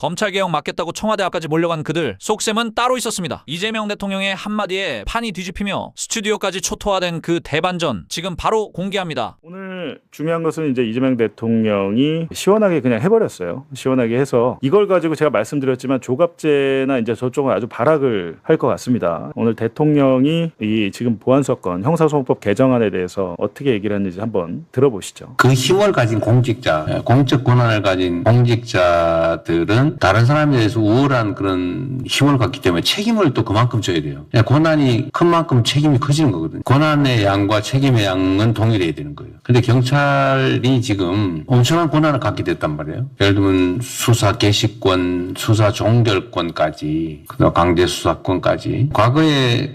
검찰개혁 막겠다고 청와대 앞까지 몰려간 그들 속셈은 따로 있었습니다. 이재명 대통령의 한마디에 판이 뒤집히며 스튜디오까지 초토화된 그 대반전 지금 바로 공개합니다. 오늘 중요한 것은 이제 이재명 대통령이 시원하게 그냥 해버렸어요. 시원하게 해서 이걸 가지고 제가 말씀드렸지만 조갑제나 이제 저쪽은 아주 발악을 할 것 같습니다. 오늘 대통령이 이 지금 보안수사권 형사소송법 개정안에 대해서 어떻게 얘기를 했는지 한번 들어보시죠. 그 힘을 가진 공직자, 공적 권한을 가진 공직자들은 다른 사람에 대해서 우월한 그런 힘을 갖기 때문에 책임을 또 그만큼 져야 돼요. 권한이 큰 만큼 책임이 커지는 거거든요. 권한의 양과 책임의 양은 동일해야 되는 거예요. 근데 경찰이 지금 엄청난 권한을 갖게 됐단 말이에요. 예를 들면 수사 개시권, 수사 종결권까지, 그다음 강제 수사권까지. 과거에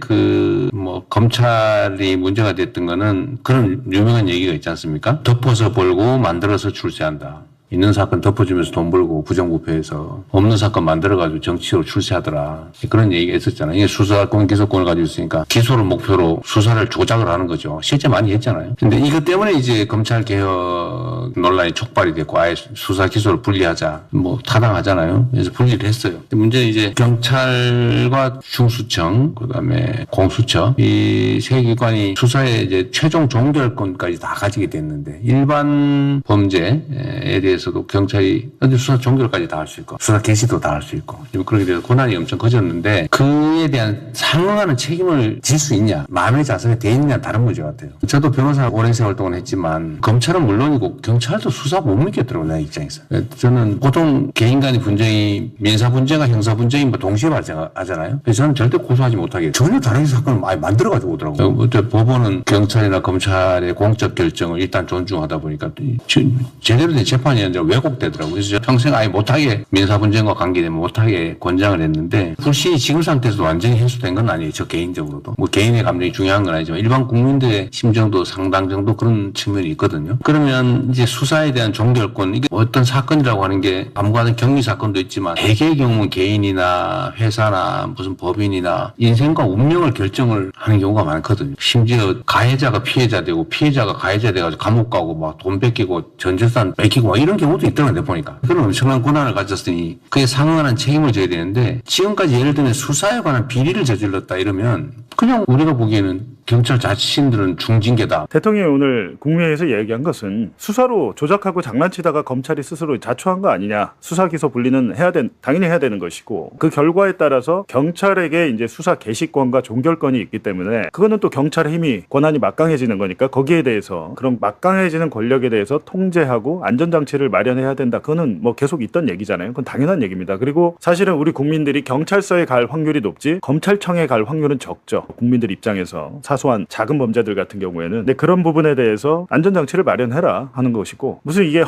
검찰이 문제가 됐던 거는 그런 유명한 얘기가 있지 않습니까? 덮어서 벌고 만들어서 출세한다. 있는 사건 덮어주면서 돈 벌고 부정부패해서 없는 사건 만들어가지고 정치로 출세하더라. 그런 얘기가 있었잖아요. 이게 수사권, 기소권을 가지고 있으니까 기소를 목표로 수사를 조작을 하는 거죠. 실제 많이 했잖아요. 근데 이것 때문에 이제 검찰 개혁 논란이 촉발이 됐고 아예 수사 기소를 분리하자 타당하잖아요. 그래서 분리를 했어요. 근데 문제는 이제 경찰과 중수청, 그다음에 공수처 이 세 기관이 수사의 이제 최종 종결권까지 다 가지게 됐는데 일반 범죄에 대해서도 경찰이 수사 종결까지 다 할 수 있고 수사 개시도 다 할 수 있고 그렇게 돼서 권한이 엄청 커졌는데 그에 대한 상응하는 책임을 질 수 있냐 마음의 자세가 돼 있냐 다른 문제 같아요. 저도 변호사 오랜 세월 동안 했지만 검찰은 물론이고 경찰도 수사 못 믿겠더라고요. 내 입장에서. 저는 보통 개인 간의 분쟁이 민사 분쟁과 형사 분쟁이 동시에 발생하잖아요. 그래서 저는 절대 고소하지 못하게 전혀 다른 사건을 많이 만들어가지고 오더라고요. 법원은 경찰이나 검찰의 공적 결정을 일단 존중하다 보니까 제대로 된 재판이 아니라 왜곡되더라고요. 그래서 평생 아예 못하게 민사 분쟁과 관계되면 못하게 권장을 했는데 불신이 지금 상태에서도 완전히 해소된 건 아니에요. 저 개인적으로도. 개인의 감정이 중요한 건 아니지만 일반 국민들의 심정도 상당 정도 그런 측면이 있거든요. 그러면 이제 수사에 대한 종결권 이게 어떤 사건이라고 하는 게 암과는 격리 사건도 있지만 대개의 경우는 개인이나 회사나 무슨 법인이나 인생과 운명을 결정을 하는 경우가 많거든요. 심지어 가해자가 피해자 되고 피해자가 가해자 돼가지고 감옥 가고 막 돈 뺏기고 전재산 뺏기고 이런 경우도 있더라고요. 보니까. 그런 엄청난 권한을 가졌으니 그에 상응하는 책임을 져야 되는데 지금까지 예를 들면 수사에 관한 비리를 저질렀다 이러면 그냥 우리가 보기에는 경찰 자신들은 중징계다. 대통령이 오늘 국무회의에서 얘기한 것은 수사로 조작하고 장난치다가 검찰이 스스로 자초한 거 아니냐. 수사 기소 분리는 당연히 해야 되는 것이고 그 결과에 따라서 경찰에게 이제 수사 개시권과 종결권이 있기 때문에 그거는 또 경찰의 힘이 권한이 막강해지는 거니까 거기에 대해서 그런 막강해지는 권력에 대해서 통제하고 안전장치를 마련해야 된다. 그거는 계속 있던 얘기잖아요. 그건 당연한 얘기입니다. 그리고 사실은 우리 국민들이 경찰서에 갈 확률이 높지 검찰청에 갈 확률은 적죠. 국민들 입장에서 사소한 작은 범죄들 같은 경우에는. 근데 그런 부분에 대해서 안전장치를 마련해라 하는 것이고 무슨 이게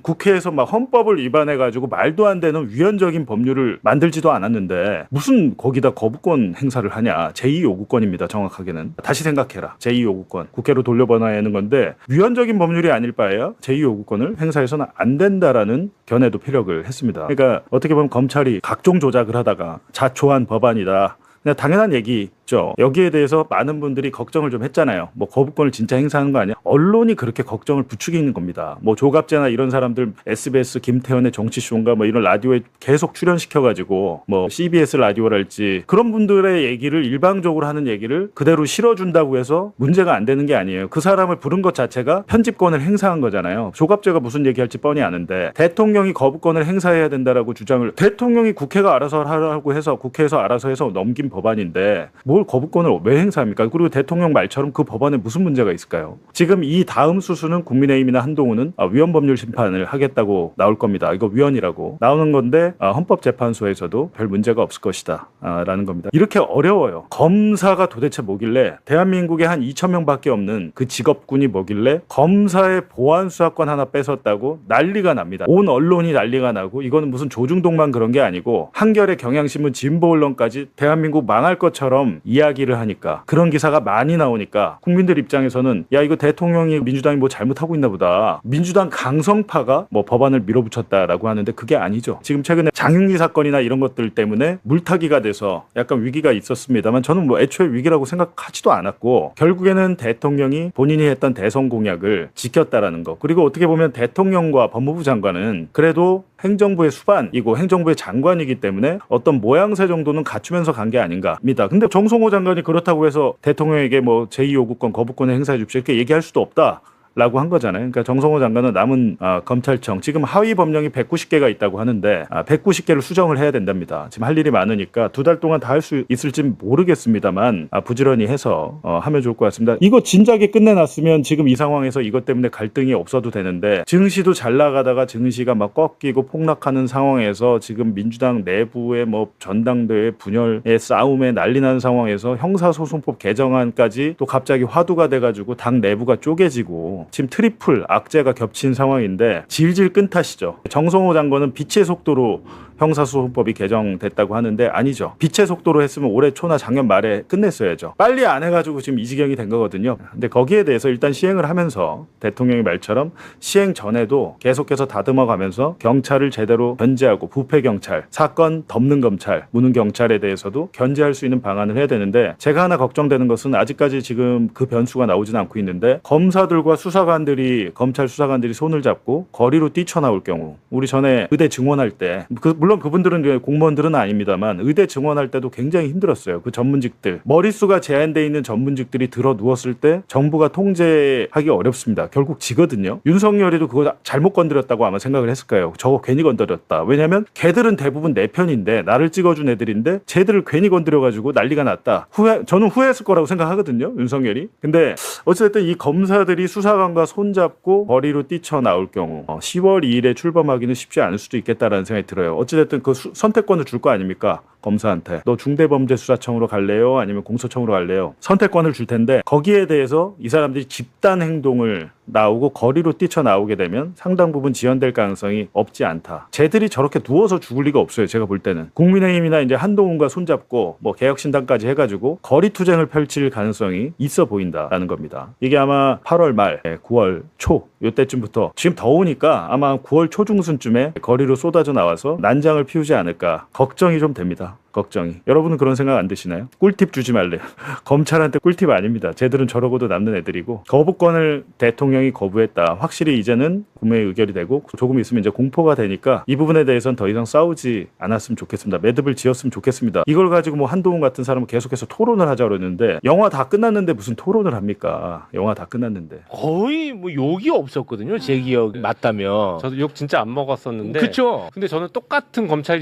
국회에서 막 헌법을 위반해가지고 말도 안 되는 위헌적인 법률을 만들지도 않았는데 무슨 거기다 거부권 행사를 하냐. 제2요구권입니다. 정확하게는. 다시 생각해라. 제2요구권. 국회로 돌려보내는 건데 위헌적인 법률이 아닐 바에야 제2요구권을 행사해서는 안 된다라는 견해도 피력을 했습니다. 그러니까 어떻게 보면 검찰이 각종 조작을 하다가 자초한 법안이다. 그냥 당연한 얘기죠. 여기에 대해서 많은 분들이 걱정을 좀 했잖아요. 거부권을 진짜 행사하는 거 아니야? 언론이 그렇게 걱정을 부추기는 겁니다. 조갑제나 이런 사람들 SBS 김태현의 정치쇼인가 이런 라디오에 계속 출연시켜가지고 CBS 라디오랄지 그런 분들의 얘기를 일방적으로 하는 얘기를 그대로 실어준다고 해서 문제가 안 되는 게 아니에요. 그 사람을 부른 것 자체가 편집권을 행사한 거잖아요. 조갑제가 무슨 얘기할지 뻔히 아는데 대통령이 거부권을 행사해야 된다라고 주장을 대통령이 국회가 알아서 하라고 해서 국회에서 알아서 해서 넘긴 법안인데 뭘 거부권을 왜 행사합니까? 그리고 대통령 말처럼 그 법안에 무슨 문제가 있을까요? 지금 이 다음 수순은 국민의힘이나 한동훈은 위헌법률 심판을 하겠다고 나올 겁니다. 이거 위헌이라고 나오는 건데 헌법재판소에서도 별 문제가 없을 것이다 라는 겁니다. 이렇게 어려워요. 검사가 도대체 뭐길래 대한민국에 한 2,000명밖에 없는 그 직업군이 뭐길래 검사의 보안수사권 하나 뺏었다고 난리가 납니다. 온 언론이 난리가 나고 이거는 무슨 조중동만 그런 게 아니고 한겨레 경향신문 진보 언론까지 대한민국 망할 것처럼 이야기를 하니까 그런 기사가 많이 나오니까 국민들 입장에서는 야 이거 대통령이 민주당이 잘못하고 있나 보다. 민주당 강성파가 법안을 밀어붙였다라고 하는데 그게 아니죠. 지금 최근에 장윤기 사건이나 이런 것들 때문에 물타기가 돼서 약간 위기가 있었습니다만 저는 애초에 위기라고 생각하지도 않았고 결국에는 대통령이 본인이 했던 대선 공약을 지켰다라는 거. 그리고 어떻게 보면 대통령과 법무부 장관은 그래도 행정부의 수반이고 행정부의 장관이기 때문에 어떤 모양새 정도는 갖추면서 간 게 아닌가입니다. 근데 정성호 장관이 그렇다고 해서 대통령에게 뭐 제2요구권 거부권을 행사해 줍시오 이렇게 얘기할 수도 없다. 라고 한 거잖아요. 그러니까 정성호 장관은 남은 검찰청 지금 하위 법령이 190개가 있다고 하는데 190개를 수정을 해야 된답니다. 지금 할 일이 많으니까 2달 동안 다 할 수 있을지 모르겠습니다만 부지런히 해서 하면 좋을 것 같습니다. 이거 진작에 끝내놨으면 지금 이 상황에서 이것 때문에 갈등이 없어도 되는데 증시도 잘 나가다가 증시가 막 꺾이고 폭락하는 상황에서 지금 민주당 내부의 뭐 전당대회 분열의 싸움에 난리 나는 상황에서 형사소송법 개정안까지 또 갑자기 화두가 돼가지고 당 내부가 쪼개지고 지금 트리플 악재가 겹친 상황인데 질질 끈 탓이죠. 정성호 장관은 빛의 속도로 형사소송법이 개정됐다고 하는데 아니죠. 빛의 속도로 했으면 올해 초나 작년 말에 끝냈어야죠. 빨리 안 해가지고 지금 이 지경이 된 거거든요. 근데 거기에 대해서 일단 시행을 하면서 대통령의 말처럼 시행 전에도 계속해서 다듬어가면서 경찰을 제대로 견제하고 부패경찰, 사건 덮는 검찰, 무능 경찰에 대해서도 견제할 수 있는 방안을 해야 되는데 제가 하나 걱정되는 것은 아직까지 지금 그 변수가 나오진 않고 있는데 검사들과 수사관들이 검찰 수사관들이 손을 잡고 거리로 뛰쳐나올 경우 우리 전에 의대 증원할 때 물론 그분들은 공무원들은 아닙니다만 의대 증원할 때도 굉장히 힘들었어요. 그 전문직들 머릿수가 제한되어 있는 전문직들이 들어 누웠을 때 정부가 통제하기 어렵습니다. 결국 지거든요. 윤석열이도 그거 잘못 건드렸다고 아마 생각을 했을 거예요. 저거 괜히 건드렸다. 왜냐하면 걔들은 대부분 내 편인데 나를 찍어준 애들인데 쟤들을 괜히 건드려가지고 난리가 났다. 저는 후회했을 거라고 생각하거든요. 윤석열이. 근데 어쨌든 이 검사들이 수사관과 손잡고 거리로 뛰쳐나올 경우 10월 2일에 출범하기는 쉽지 않을 수도 있겠다라는 생각이 들어요. 어쨌든 그 선택권을 줄 거 아닙니까? 검사한테. 너 중대범죄수사청으로 갈래요? 아니면 공소청으로 갈래요? 선택권을 줄 텐데 거기에 대해서 이 사람들이 집단 행동을 나오고 거리로 뛰쳐나오게 되면 상당 부분 지연될 가능성이 없지 않다. 쟤들이 저렇게 누워서 죽을 리가 없어요. 제가 볼 때는. 국민의힘이나 이제 한동훈과 손잡고 뭐 개혁신당까지 해가지고 거리투쟁을 펼칠 가능성이 있어 보인다라는 겁니다. 이게 아마 8월 말, 9월 초 요때쯤부터 지금 더우니까 아마 9월 초중순쯤에 거리로 쏟아져 나와서 난장을 피우지 않을까 걱정이 좀 됩니다. 걱정이. 여러분은 그런 생각 안 드시나요? 꿀팁 주지 말래요. 검찰한테 꿀팁 아닙니다. 쟤들은 저러고도 남는 애들이고 거부권을 대통령이 거부했다. 확실히 이제는 국민의 의결이 되고 조금 있으면 이제 공포가 되니까 이 부분에 대해서는 더 이상 싸우지 않았으면 좋겠습니다. 매듭을 지었으면 좋겠습니다. 이걸 가지고 뭐 한동훈 같은 사람은 계속해서 토론을 하자고 그러는데 영화 다 끝났는데 무슨 토론을 합니까? 영화 다 끝났는데. 거의 뭐 욕이 없었거든요. 제 기억 맞다면. 저도 욕 진짜 안 먹었었는데. 그쵸? 근데 저는 똑같은 검찰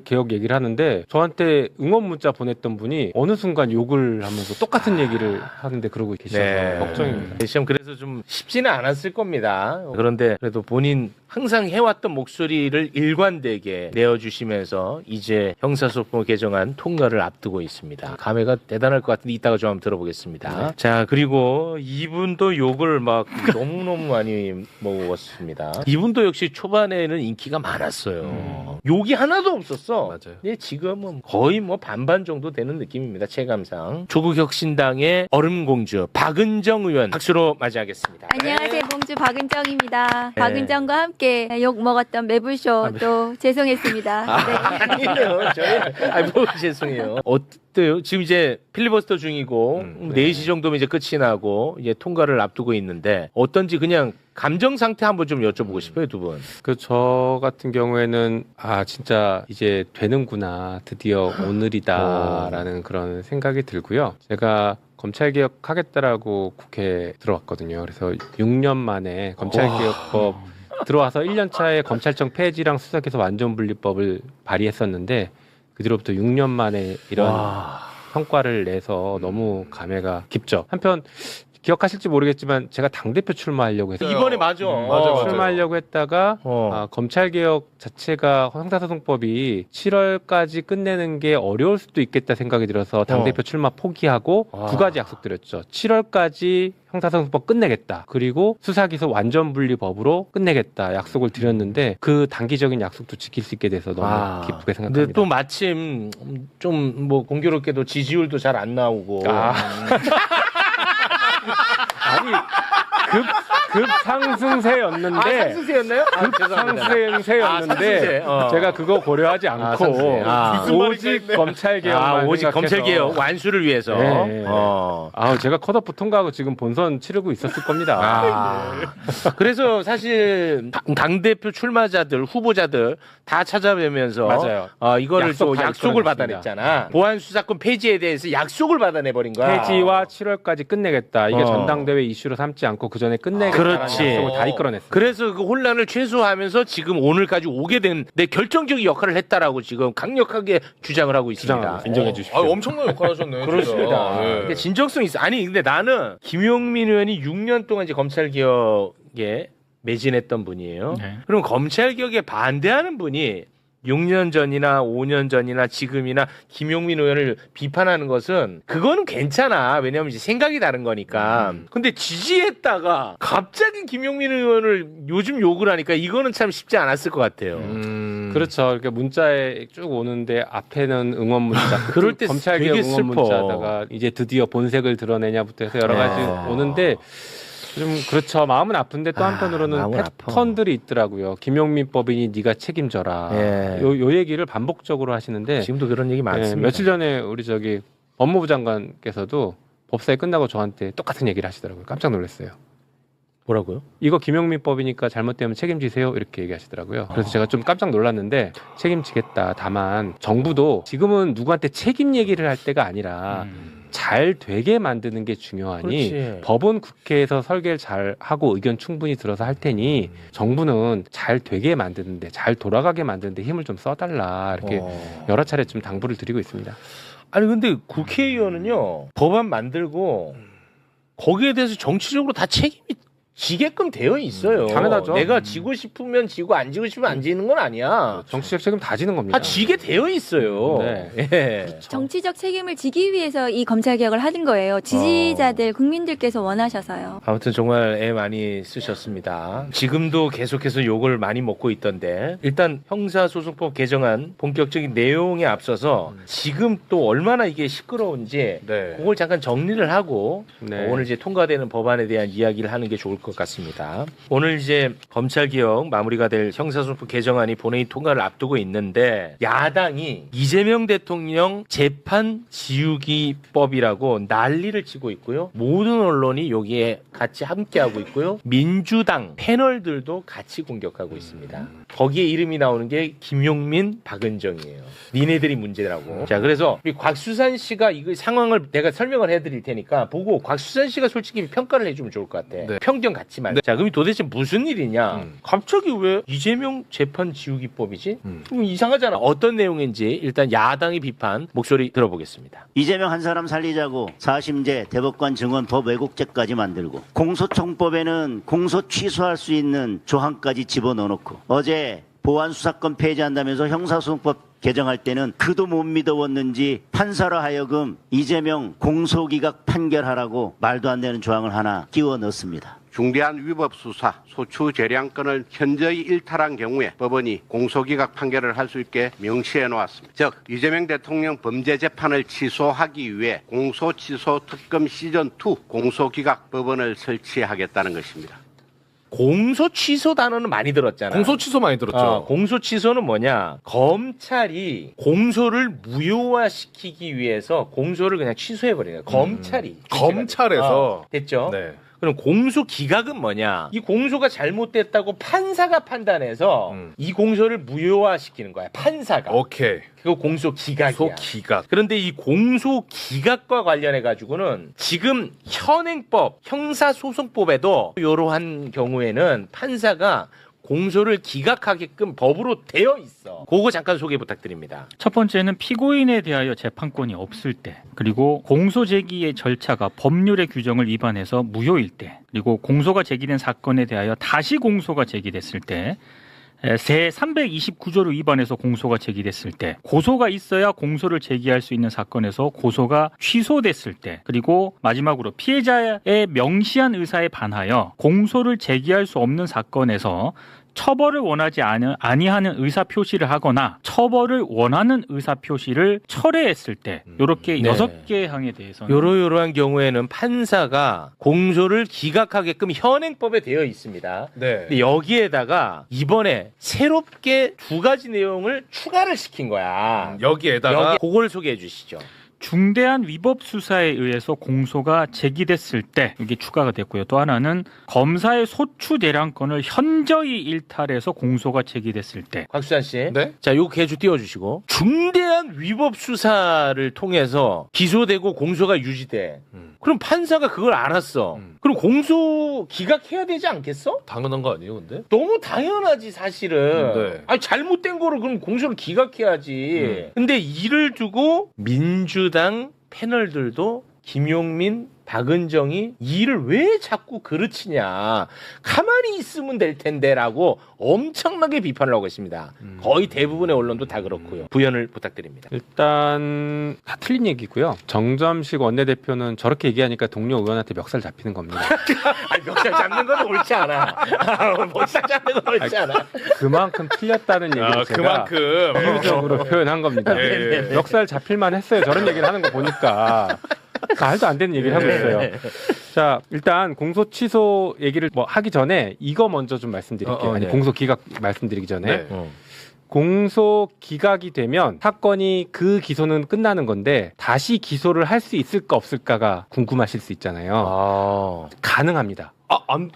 개혁 얘기를 하는데 저한테 응원 문자 보냈던 분이 어느 순간 욕을 하면서 똑같은 얘기를 하는데 그러고 계셔서 걱정입니다. 시험 그래서 좀 쉽지는 않았을 겁니다. 그런데 그래도 본인 항상 해왔던 목소리를 일관되게 내어주시면서 이제 형사소송법 개정안 통과를 앞두고 있습니다. 감회가 대단할 것 같은데 이따가 좀 한번 들어보겠습니다. 자, 그리고 이분도 욕을 막 너무너무 많이 먹었습니다. 이분도 역시 초반에는 인기가 많았어요. 욕이 하나도 없었어. 맞아요. 근데 지금은 거의 뭐 반반 정도 되는 느낌입니다. 체감상. 조국혁신당의 얼음공주 박은정 의원 박수로 맞이하겠습니다. 안녕하세요. 공주 박은정입니다. 네. 박은정과 함께 욕 먹었던 매불쇼 또 죄송했습니다. 네. 아니에요. 뭐 죄송해요. 어때요? 지금 이제 필리버스터 중이고 4시 정도면 이제 끝이 나고 이제 통과를 앞두고 있는데 어떤지 그냥 감정 상태 한번 좀 여쭤보고 싶어요, 두 분. 저 같은 경우에는 진짜 이제 되는구나 드디어 오늘이다라는 그런 생각이 들고요. 제가 검찰개혁 하겠다라고 국회에 들어왔거든요. 그래서 6년 만에 검찰개혁법 들어와서 1년 차에 검찰청 폐지랑 수사기소 완전분리법을 발의했었는데 그 뒤로부터 6년 만에 이런 성과를 내서 너무 감회가 깊죠. 한편 기억하실지 모르겠지만 제가 당대표 출마하려고 했어요. 이번에 맞아. 출마하려고 했다가 검찰개혁 자체가 형사소송법이 7월까지 끝내는 게 어려울 수도 있겠다 생각이 들어서 당대표 출마 포기하고 두 가지 약속드렸죠. 7월까지 형사소송법 끝내겠다. 그리고 수사기소 완전분리법으로 끝내겠다. 약속을 드렸는데 그 단기적인 약속도 지킬 수 있게 돼서 너무 기쁘게 생각합니다. 근데 또 마침 좀 뭐 공교롭게도 지지율도 잘 안 나오고. 아니 급상승세였는데 상승세였나요? 급상승세였는데 제가 그거 고려하지 않고 오직 검찰개혁만 오직 검찰개혁 완수를 위해서. 네. 제가 컷오프 통과하고 지금 본선 치르고 있었을 겁니다. 그래서 사실 당대표 출마자들, 후보자들 다 찾아뵈면서 맞아요. 이거를 또 다 약속을 이끌어냈습니다. 받아냈잖아. 보안 수사권 폐지에 대해서 약속을 받아내버린 거야. 폐지와 7월까지 끝내겠다. 이게 전당대회 이슈로 삼지 않고 그 전에 끝내겠다는 그렇지. 약속을 다 이끌어냈습니다. 그래서 그 혼란을 최소화하면서 지금 오늘까지 오게 된 내 결정적인 역할을 했다라고 지금 강력하게 주장을 하고 있습니다. 주장합니다. 인정해 주십시오. 엄청난 역할 하셨네. 그렇습니다. 진짜. 예. 근데 진정성 있어. 아니 근데 나는 김용민 의원이 6년 동안 이제 검찰개혁에 매진했던 분이에요. 네. 그럼 검찰개혁에 반대하는 분이 6년 전이나 5년 전이나 지금이나 김용민 의원을 비판하는 것은 그거는 괜찮아. 왜냐하면 이제 생각이 다른 거니까. 근데 지지했다가 갑자기 김용민 의원을 요즘 욕을 하니까 이거는 참 쉽지 않았을 것 같아요. 그렇죠. 이렇게 문자에 쭉 오는데 앞에는 응원 문자, 그럴 때 검찰개혁 되게 응원 슬퍼. 문자다가 이제 드디어 본색을 드러내냐부터 해서 여러 가지 오는데 좀 그렇죠. 마음은 아픈데 또 한편으로는 마음은 아파. 패턴들이 있더라고요. 김용민 법인이 네가 책임져라. 예. 요 얘기를 반복적으로 하시는데 지금도 그런 얘기 많습니다. 며칠 전에 우리 법무부 장관께서도 법사위 끝나고 저한테 똑같은 얘기를 하시더라고요. 깜짝 놀랐어요. 뭐라고요? 이거 김용민 법이니까 잘못되면 책임지세요 이렇게 얘기하시더라고요. 그래서 제가 좀 깜짝 놀랐는데 책임지겠다. 다만 정부도 지금은 누구한테 책임 얘기를 할 때가 아니라 잘 되게 만드는 게 중요하니 그렇지. 법은 국회에서 설계를 잘 하고 의견 충분히 들어서 할 테니 정부는 잘 되게 만드는데 잘 돌아가게 만드는데 힘을 좀 써달라 이렇게 여러 차례 좀 당부를 드리고 있습니다. 아니 근데 국회의원은요 법안 만들고 거기에 대해서 정치적으로 다 책임이 지게끔 되어 있어요. 당연하죠. 내가 지고 싶으면 지고 안 지고 싶으면 안 지는 건 아니야. 정치적 책임 다 지는 겁니다. 다 지게 되어 있어요. 네. 예. 정치적 책임을 지기 위해서 이 검찰개혁을 하는 거예요. 지지자들, 국민들께서 원하셔서요. 아무튼 정말 애 많이 쓰셨습니다. 지금도 계속해서 욕을 많이 먹고 있던데 일단 형사소송법 개정안 본격적인 내용에 앞서서 지금 또 얼마나 이게 시끄러운지 네. 그걸 잠깐 정리를 하고 네. 오늘 이제 통과되는 법안에 대한 이야기를 하는 게 좋을 것 같습니다. 오늘 이제 검찰개혁 마무리가 될 형사소송법 개정안이 본회의 통과를 앞두고 있는데 야당이 이재명 대통령 재판 지우기법이라고 난리를 치고 있고요. 모든 언론이 여기에 같이 함께하고 있고요. 민주당 패널들도 같이 공격하고 있습니다. 거기에 이름이 나오는 게 김용민, 박은정이에요. 니네들이 문제라고. 자, 그래서 우리 곽수산 씨가 이 상황을 내가 설명을 해드릴 테니까 보고 곽수산 씨가 솔직히 평가를 해주면 좋을 것 같아. 네. 편견 갖지 말고. 자, 그럼 도대체 무슨 일이냐? 갑자기 왜 이재명 재판 지우기법이지? 이상하잖아. 어떤 내용인지 일단 야당의 비판 목소리 들어보겠습니다. 이재명 한 사람 살리자고 4심제 대법관 증언 법 왜곡죄까지 만들고 공소청법에는 공소 취소할 수 있는 조항까지 집어넣어놓고 어제 보안수사권 폐지한다면서 형사소송법 개정할 때는 그도 못 믿어왔는지 판사로 하여금 이재명 공소기각 판결하라고 말도 안 되는 조항을 하나 끼워 넣습니다. 중대한 위법 수사, 소추 재량권을 현저히 일탈한 경우에 법원이 공소기각 판결을 할 수 있게 명시해 놓았습니다. 즉 이재명 대통령 범죄 재판을 취소하기 위해 공소취소 특검 시즌2 공소기각 법원을 설치하겠다는 것입니다. 공소 취소 단어는 많이 들었잖아. 공소 취소 많이 들었죠. 공소 취소는 뭐냐? 검찰이 공소를 무효화시키기 위해서 공소를 그냥 취소해버리는 거야. 검찰이. 검찰에서. 됐죠? 네. 그럼 공소 기각은 뭐냐? 이 공소가 잘못됐다고 판사가 판단해서 이 공소를 무효화시키는 거야. 판사가. 오케이. 그거 공소 기각이야. 소기각. 그런데 이 공소 기각과 관련해 가지고는 지금 현행법 형사소송법에도 이러한 경우에는 판사가 공소를 기각하게끔 법으로 되어 있어. 그거 잠깐 소개 부탁드립니다. 첫 번째는 피고인에 대하여 재판권이 없을 때, 그리고 공소 제기의 절차가 법률의 규정을 위반해서 무효일 때, 그리고 공소가 제기된 사건에 대하여 다시 공소가 제기됐을 때, 새 329조를 위반해서 공소가 제기됐을 때, 고소가 있어야 공소를 제기할 수 있는 사건에서 고소가 취소됐을 때, 그리고 마지막으로 피해자의 명시한 의사에 반하여 공소를 제기할 수 없는 사건에서 처벌을 원하지 아니하는 의사 표시를 하거나 처벌을 원하는 의사 표시를 철회했을 때 이렇게 네. 6개 항에 대해서는 요러요러한 경우에는 판사가 공소를 기각하게끔 현행법에 되어 있습니다. 네. 근데 여기에다가 이번에 새롭게 2가지 내용을 추가를 시킨 거야. 여기에다가 그걸 소개해 주시죠. 중대한 위법 수사에 의해서 공소가 제기됐을 때 이게 추가가 됐고요. 또 하나는 검사의 소추 대량권을 현저히 일탈해서 공소가 제기됐을 때. 곽수산 씨. 네? 자, 요 개주 띄워주시고. 중대한 위법 수사를 통해서 기소되고 공소가 유지돼. 그럼 판사가 그걸 알았어. 그럼 공소 기각해야 되지 않겠어? 당연한 거 아니에요, 근데? 너무 당연하지 사실은. 네. 아니 잘못된 거를 그럼 공소를 기각해야지. 근데 이를 두고 민주당 패널들도 김용민, 박은정이 이 일을 왜 자꾸 그르치냐. 가만히 있으면 될 텐데라고 엄청나게 비판을 하고 있습니다. 거의 대부분의 언론도 다 그렇고요. 부연을 부탁드립니다. 일단 다 틀린 얘기고요. 정점식 원내대표는 저렇게 얘기하니까 동료 의원한테 멱살 잡히는 겁니다. 아니, 멱살 잡는 건 옳지 않아. 멱살 잡는 건 옳지 않아. 그만큼 틀렸다는 얘기를 제가 그만큼 비유적으로 표현한 겁니다. 예, 예. 멱살 잡힐만 했어요. 저런 얘기를 하는 거 보니까. 말도 안 되는 얘기를 하고 있어요. 자, 일단 공소 취소 얘기를 뭐 하기 전에 이거 먼저 좀 말씀드릴게요. 아니, 네. 공소 기각 말씀드리기 전에. 네. 공소 기각이 되면 사건이 그 기소는 끝나는 건데 다시 기소를 할 수 있을까 없을까가 궁금하실 수 있잖아요. 가능합니다.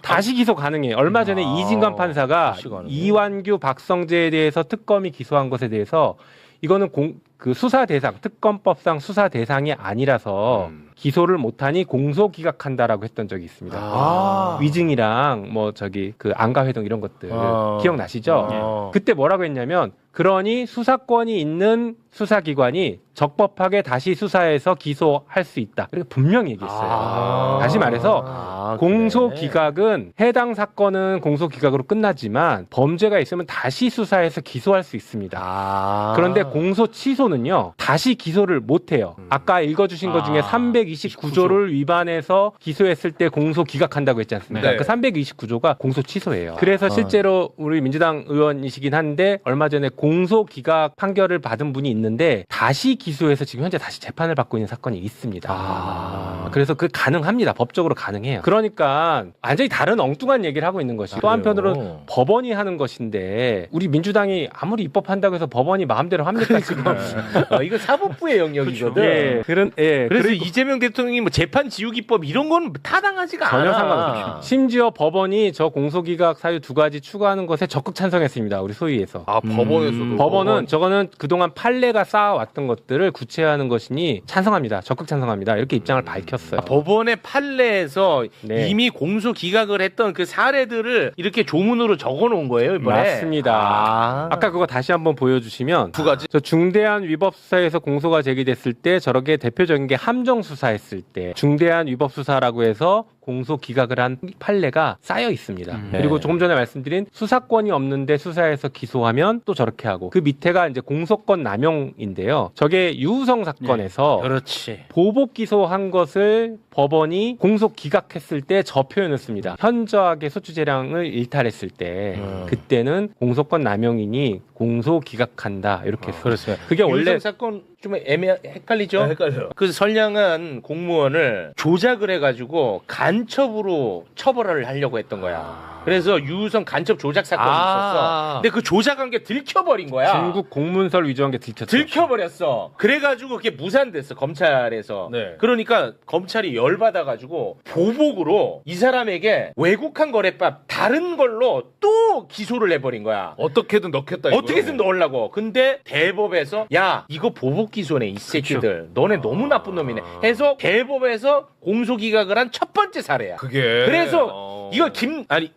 다시 기소 가능해요. 얼마 전에 이진관 판사가 다시 가능해요? 이완규, 박성재에 대해서 특검이 기소한 것에 대해서 이거는 그 수사 대상, 특검법상 수사 대상이 아니라서 기소를 못하니 공소 기각한다라고 했던 적이 있습니다. 위증이랑 뭐 저기 그 안가회동 이런 것들 기억나시죠? 그때 뭐라고 했냐면 그러니 수사권이 있는 수사기관이 적법하게 다시 수사해서 기소할 수 있다. 이렇게 분명히 얘기했어요. 다시 말해서 공소 기각은 해당 사건은 공소 기각으로 끝나지만 범죄가 있으면 다시 수사해서 기소할 수 있습니다. 그런데 공소 취소는요. 다시 기소를 못 해요. 아까 읽어주신 것 중에 329조를 위반해서 기소했을 때 공소 기각한다고 했지 않습니까? 네. 그 329조가 공소 취소예요. 그래서 실제로 우리 민주당 의원이시긴 한데 얼마 전에 공소 기각 판결을 받은 분이 있는데 다시 기소해서 지금 현재 다시 재판을 받고 있는 사건이 있습니다. 그래서 그 가능합니다. 법적으로 가능해요. 그러니까 완전히 다른 엉뚱한 얘기를 하고 있는 것이 또 한편으로는 법원이 하는 것인데 우리 민주당이 아무리 입법한다고 해서 법원이 마음대로 합니까? 지금? 이거 사법부의 영역이거든. 예, 그래서 이재명 대통령이 뭐 재판 지우기법 이런 건 타당하지가 전혀 않아. 상관없죠. 심지어 법원이 저 공소기각 사유 2가지 추가하는 것에 적극 찬성했습니다. 우리 소위에서. 법원에서도. 법원은 저거는 그동안 판례가 쌓아왔던 것들을 구체화하는 것이니 찬성합니다. 적극 찬성합니다. 이렇게 입장을 밝혔어요. 법원의 판례에서 네. 이미 공소 기각을 했던 그 사례들을 이렇게 조문으로 적어놓은 거예요 이번에. 맞습니다. 아까 그거 다시 한번 보여주시면 2가지. 저 중대한 위법 수사에서 공소가 제기됐을 때 저렇게 대표적인 게 함정 수사했을 때 중대한 위법 수사라고 해서 공소 기각을 한 판례가 쌓여 있습니다. 그리고 조금 전에 말씀드린 수사권이 없는데 수사해서 기소하면 또 저렇게 하고 그 밑에가 이제 공소권 남용인데요. 저게 유우성 사건에서 그렇지. 보복 기소한 것을 법원이 공소 기각했을 때 저 표현을 씁니다. 현저하게 소추 재량을 일탈했을 때 그때는 공소권 남용이니 공소 기각한다 이렇게 했어요. 그렇습니다. 그게 원래 유우성 사건 좀 헷갈리죠? 헷갈려요. 그 선량한 공무원을 조작을 해가지고 간첩으로 처벌을 하려고 했던 거야. 그래서 유우성 간첩 조작 사건이 있었어. 근데 그 조작한 게 들켜버린 거야. 중국 공문서를 위조한 게 들켰죠. 들켜버렸어. 그래가지고 그게 무산됐어 검찰에서. 네. 그러니까 검찰이 열받아가지고 보복으로 이 사람에게 왜곡한 거래법 다른 걸로 또 기소를 해버린 거야. 어떻게든 넣겠다. 어떻게든 넣으려고. 근데 대법에서 야 이거 보복 기소네 이 새끼들. 너네 너무 나쁜 놈이네. 해서 대법에서 공소기각을 한 첫 번째 사례야. 그게. 그래서 이거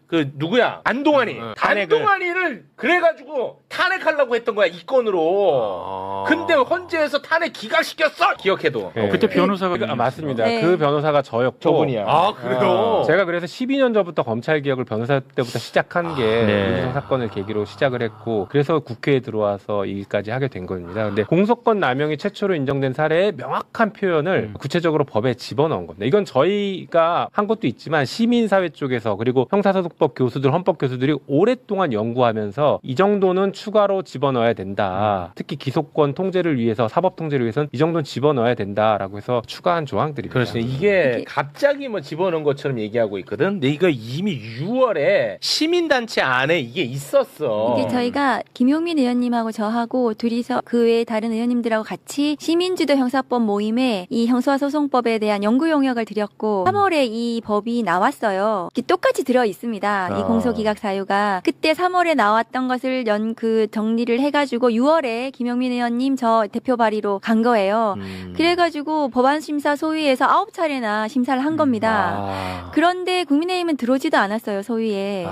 그 누구야 안동환이 탄핵을. 안동환이를 그래가지고 탄핵하려고 했던 거야 이 건으로. 근데 헌재에서 탄핵 기각시켰어. 기억해도. 네. 그때 변호사가 맞습니다. 네. 그 변호사가 저였고 저분이야. 그래요? 제가 그래서 12년 전부터 검찰 개혁을 변호사 때부터 시작한 게 네. 유우성 사건을 계기로 시작을 했고 그래서 국회에 들어와서 이 일까지 하게 된 겁니다. 근데 공소권 남용이 최초로 인정된 사례의 명확한 표현을 구체적으로 법에 집어넣은 겁니다. 이건 저희가 한 것도 있지만 시민사회 쪽에서 그리고 형사소송법 민법법 교수들, 헌법 교수들이 오랫동안 연구하면서 이 정도는 추가로 집어넣어야 된다. 특히 기소권 통제를 위해서, 사법 통제를 위해서는 이 정도는 집어넣어야 된다라고 해서 추가한 조항들입니다. 그렇습니다. 이게 갑자기 뭐 집어넣은 것처럼 얘기하고 있거든. 근데 이거 이미 6월에 시민단체 안에 이게 있었어. 이게 저희가 김용민 의원님하고 저하고 둘이서 그 외에 다른 의원님들하고 같이 시민주도 형사법 모임에 이 형사소송법에 대한 연구 용역을 드렸고 3월에 이 법이 나왔어요. 이게 똑같이 들어 있습니다. 이 공소기각 사유가 그때 3월에 나왔던 것을 그 정리를 해가지고 6월에 김용민 의원님 저 대표 발의로 간 거예요. 그래가지고 법안심사 소위에서 9차례나 심사를 한 겁니다. 그런데 국민의힘은 들어오지도 않았어요, 소위에.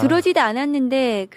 들어오지도 않았는데,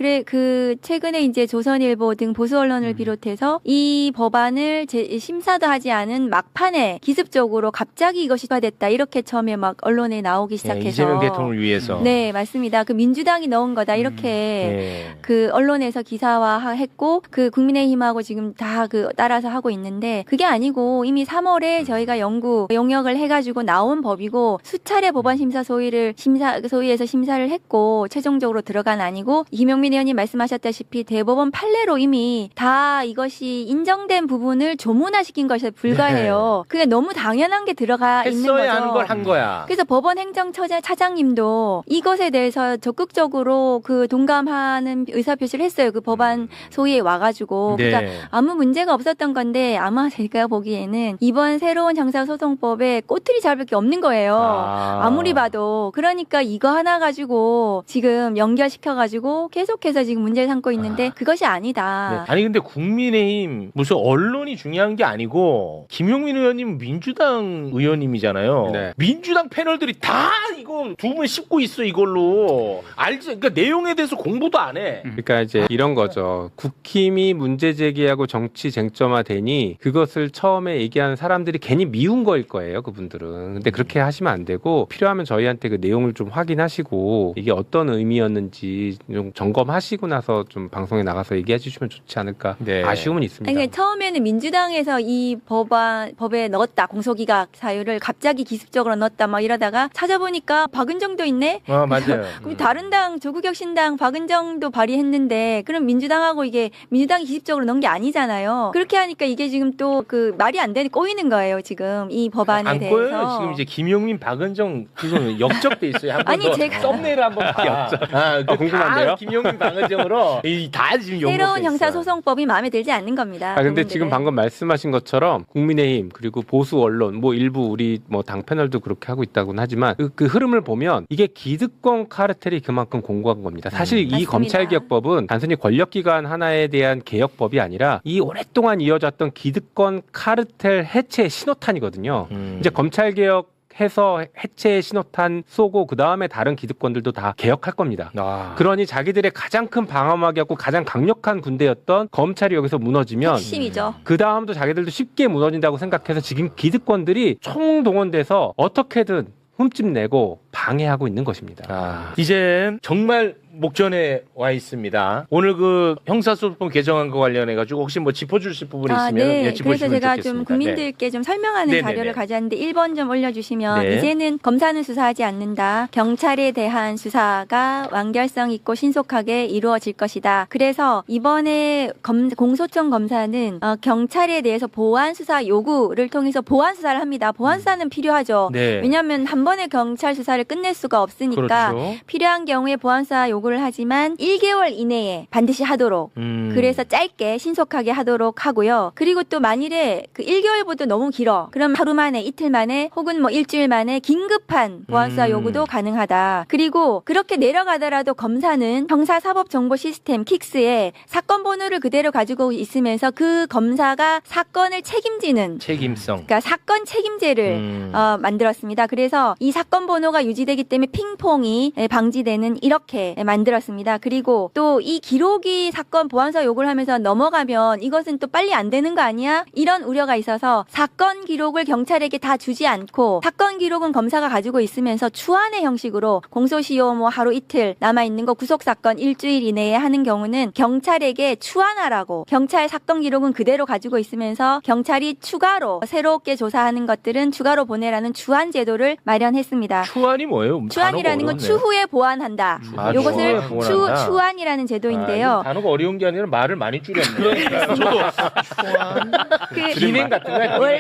최근에 이제 조선일보 등 보수 언론을 비롯해서 이 법안을 심사도 하지 않은 막판에 기습적으로 갑자기 이것이 됐다. 이렇게 처음에 막 언론에 나오기 시작해서. 이재명 대통령을 위해서. 네, 맞습니다. 그 민주당이 넣은 거다. 이렇게 그 언론에서 기사화했고, 그 국민의힘하고 지금 다 따라서 하고 있는데, 그게 아니고 이미 3월에 저희가 용역을 해가지고 나온 법이고, 수차례 법안심사 소위에서 심사를 했고, 최종적으로 들어간 아니고, 김용민 의원님 말씀하셨다시피 대법원 판례로 이미 다 이것이 인정된 부분을 조문화시킨 것에 불과해요. 그게 너무 당연한 게 들어가 있는 거죠. 했어야 하는 걸 한 거야. 그래서 법원 행정처장님도 이것에 대해서 적극적으로 동감하는 의사표시를 했어요. 그 법안 소위에 와가지고. 네. 그러니까 아무 문제가 없었던 건데 아마 제가 보기에는 이번 새로운 형사소송법에 꼬투리 잡을 게 없는 거예요. 아무리 봐도. 그러니까 이거 하나 가지고 지금 연결시켜가지고 계속해서 지금 문제를 삼고 있는데 그것이 아니다. 네. 아니 근데 국민의힘 무슨 언론이 중요한 게 아니고 김용민 의원님 민주당 의원님이잖아요. 네. 민주당 패널들이 다 이거 두 분 씹고 있어 이걸로. 알지? 그러니까 내용에 대해서 공부도 안 해. 그러니까 이제 이런 거죠. 국힘이 문제 제기하고 정치 쟁점화되니 그것을 처음에 얘기하는 사람들이 괜히 미운 거일 거예요. 그분들은. 근데 그렇게 하시면 안 되고 필요하면 저희한테 그 내용을 좀 확인하시고 이게 어떤 의미였는지 좀 점검하시고 나서 좀 방송에 나가서 얘기해 주시면 좋지 않을까. 네. 아쉬움은 있습니다. 그러니까 처음에는 민주당에서 이 법에 넣었다. 공소기각 사유를 갑자기 기습적으로 넣었다. 막 이러다가 찾아보니까 박은정도 있네. 맞아요. 그럼 다른 당 조국혁신당 박은정도 발의했는데 그럼 민주당이 기습적으로 넣은 게 아니잖아요. 그렇게 하니까 이게 지금 또 말이 안 되니 꼬이는 거예요. 지금 이 법안에 안 대해서. 꼬여요. 지금 이제 김용민 박은정 지금 역적돼 있어요. 한번 아니, 더 제가- 썸네일 한번 봐. 궁금한데요? 다 김용민 박은정으로 다 지금 새로운 연결돼 있어요. 형사소송법이 마음에 들지 않는 겁니다. 근데 그분들은. 지금 방금 말씀하신 것처럼 국민의힘 그리고 보수 언론 일부 우리 당 패널도 그렇게 하고 있다고는 하지만 그 흐름을 보면 이게 기득권 카르텔이 그만큼 공고한 겁니다. 사실 이 맞습니다. 검찰개혁법은 단순히 권력기관 하나에 대한 개혁법이 아니라 이 오랫동안 이어졌던 기득권 카르텔 해체 신호탄이거든요. 이제 검찰개혁 해서 해체의 신호탄 쏘고 그 다음에 다른 기득권들도 다 개혁할 겁니다. 그러니 자기들의 가장 큰 방어막이었고 가장 강력한 군대였던 검찰이 여기서 무너지면 핵심이죠. 그 다음도 자기들도 쉽게 무너진다고 생각해서 지금 기득권들이 총동원돼서 어떻게든 흠집내고 방해하고 있는 것입니다. 이제 정말 목전에 와 있습니다. 오늘 그 형사소송법 개정안과 관련해 가지고 혹시 짚어주실 부분이 있으면 네. 짚어주시면 그래서 제가 좋겠습니다. 좀 국민들께 좀 설명하는 네네네. 자료를 가져왔는데 1번 좀 올려주시면 네. 이제는 검사는 수사하지 않는다. 경찰에 대한 수사가 완결성 있고 신속하게 이루어질 것이다. 그래서 이번에 공소청 검사는 경찰에 대해서 보안 수사 요구를 통해서 보안 수사를 합니다. 보안 수사는 필요하죠. 네. 왜냐하면 한 번에 경찰 수사를 끝낼 수가 없으니까 그렇죠. 필요한 경우에 보안 수사 요구를 하지만 1개월 이내에 반드시 하도록 그래서 짧게 신속하게 하도록 하고요. 그리고 또 만일에 1개월보다 너무 길어. 그럼 하루 만에 이틀 만에 혹은 일주일 만에 긴급한 보안수사 요구도 가능하다. 그리고 그렇게 내려가더라도 검사는 형사사법정보 시스템 킥스에 사건 번호를 그대로 가지고 있으면서 그 검사가 사건을 책임지는 책임성. 그러니까 사건 책임제를 만들었습니다. 그래서 이 사건 번호가 유지되기 때문에 핑퐁이 방지되는 이렇게 만들었습니다. 그리고 또 이 기록이 사건 보안수사 요구를 하면서 넘어가면 이것은 또 빨리 안 되는 거 아니야? 이런 우려가 있어서 사건 기록을 경찰에게 다 주지 않고 사건 기록은 검사가 가지고 있으면서 추안의 형식으로 공소시효 하루 이틀 남아있는 거 구속사건 일주일 이내에 하는 경우는 경찰에게 추안하라고 경찰 사건 기록은 그대로 가지고 있으면서 경찰이 추가로 새롭게 조사하는 것들은 추가로 보내라는 추안 제도를 마련했습니다. 추안이 추안이 뭐예요? 추안이라는 건 단어가 추후에 보완한다. 아, 요것을 추후에 보완한다. 추안이라는 제도인데요. 단어가 어려운 게 아니라 말을 많이 줄였네. 그러니까 저도 그 비냉 같은 거야. 월-